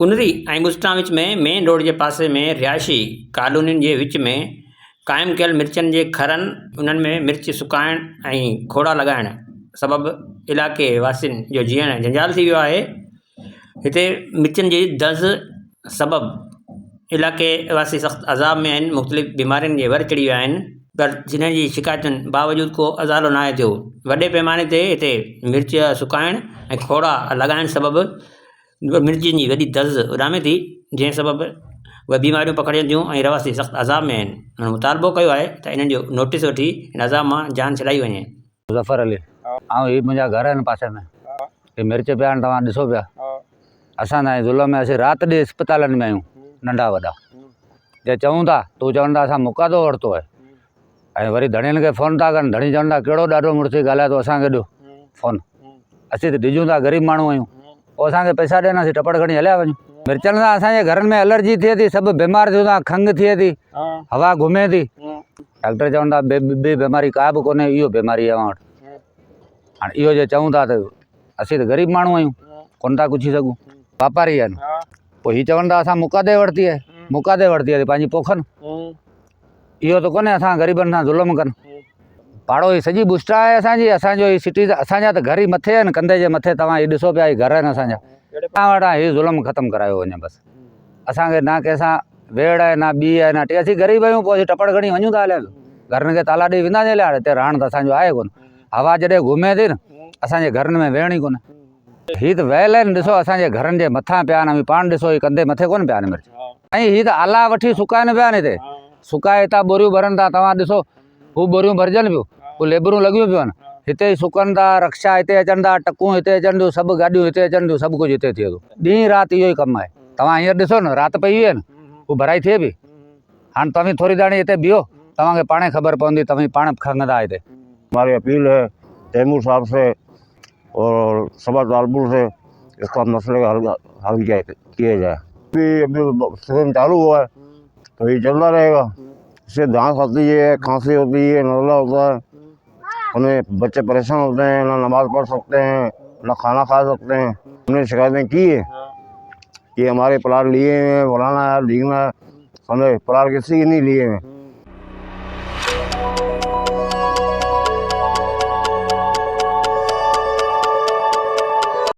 कुनरी ऐं गुस्टा विच में मेन रोड के पासे में रिहायशी कॉलोनियुनि जे विच में क़ाइमु कयल मिर्चनि जे खरनि उन्हनि में मिर्च सुकाइण ऐं खोड़ा लॻाइण सबबि इलाइक़े वासियुनि जो जीअण झंझाल थी वियो आहे। हिते मिर्चनि जी दज़ सबबि इलाइक़े वासी सख़्तु अज़ाब में आहिनि, मुख़्तलिफ़ बीमारियुनि जे वर चढ़ी विया आहिनि, पर जिन्हनि जी शिकायतुनि बावजूदि को अज़ालो न आहे थियो। वॾे पैमाने ते हिते मिर्च सुकाइण ऐं खोड़ा लॻाइण सबबि मिर्चनि जी वॾी दज़ उॾामे थी, जंहिं सबबि उहे बीमारियूं पकड़नि थियूं ऐं रवासी सख़्तु अज़ाब में आहिनि। हुननि मुतालबो कयो आहे त इन्हनि जो नोटिस वठी हिन अज़ाब मां जान छॾाई वञे। मुज़फ़र अली ही मुंहिंजा घर आहिनि पासे में, हे मिर्च पिया आहिनि, तव्हां ॾिसो पिया। असां तव्हांजे ज़ुल्म में असीं राति ॾींहुं इस्पतालनि में आहियूं, नंढा वॾा। जे चऊं था तूं चवनि था असां मुकादो वरितो आहे, ऐं वरी धणियुनि खे फ़ोन था कनि, धणी चवनि था कहिड़ो ॾाढो मुड़ुसु ॻाल्हाए थो, असांखे ॾियो फ़ोन। असीं त डिॼूं था, ग़रीब माण्हू आहियूं, पोइ असांखे पैसा ॾियनि, असीं टपड़ खणी हलिया वञूं। मिर्चनि सां असांजे घरनि में एलर्जी थिए थी, सभु बीमार थियूं था, खंघि थिए थी, हवा घुमे थी। डॉक्टर चवनि था ॿी बीमारी का बि कोन्हे, इहो बीमारी आहे वटि। हाणे इहो जे चऊं था त असीं त ग़रीब माण्हू आहियूं, कोन था पुछी सघूं, वापारी आहिनि। पोइ हीअ चवनि था असां मुकादे वरिती आहे, मुकादे वरिती आहे पंहिंजी पोखनि। इहो त कोन्हे असां ग़रीबनि सां ज़ुल्म कनि। पाड़ो ही सॼी बुस्टा आहे असांजी, असांजो ही सिटी, असांजा त घर ई मथे आहिनि, कंधे जे मथे। तव्हां हीअ ॾिसो पिया, ही घर आहिनि असांजा। तव्हां वटां हीअ ज़ुल्म ख़तमु करायो वञे बसि। असांखे ना कंहिंसां वेड़ आहे, ना ॿी आहे, ना टे। असीं ग़रीब आहियूं, पोइ असीं टपड़ खणी वञूं था हलिया, घरनि खे ताला ॾेई वेंदासीं हलिया। हिते रहण त असांजो आहे कोन, हवा जॾहिं घुमे थी न असांजे घरनि में वेहण ई कोन्हे। हीअ त वहियल आहिनि, ॾिसो असांजे घरनि जे मथां पिया आहिनि, पाण ॾिसो ही कंधे मथे कोन पिया आहिनि मिर्च। ऐं हीअ त आला वठी सुकाइनि पिया आहिनि हिते, सुकाए हितां बोरियूं भरनि था। तव्हां ॾिसो हू बोरियूं भरजनि पियूं, हू लेबरूं लॻियूं पियूं आहिनि, हिते ई सुकनि था। रक्षा हिते अचनि था, टकूं हिते अचनि थियूं, सभु गाॾियूं हिते अचनि थियूं, सभु कुझु हिते थिए थो। ॾींहुं राति इहो ई कमु आहे। तव्हां हींअर ॾिसो न, राति पई हुई न, हू भराई थिए पई। हाणे तव्हीं थोरी दाणी हिते बीहो, तव्हांखे पाणे ख़बर पवंदी, तव्हीं पाण खंघंदा हिते। हमारी अपील है तैमूर साहब से और सबा तालपुर से, इसका मसले का हल किया जाए। अभी सीजन चालू हुआ है तो ये चलता रहेगा। इससे दांत आती है, खांसी होती है, नज़ला होता है, उन्हें बच्चे परेशान होते हैं, ना नमाज़ पढ़ सकते हैं, ना खाना खा सकते हैं। हमने शिकायतें की है कि हमारे प्लाट लिए हैं, फलाना है, ढींगना है। हमने प्लाट किसी के नहीं लिए हैं।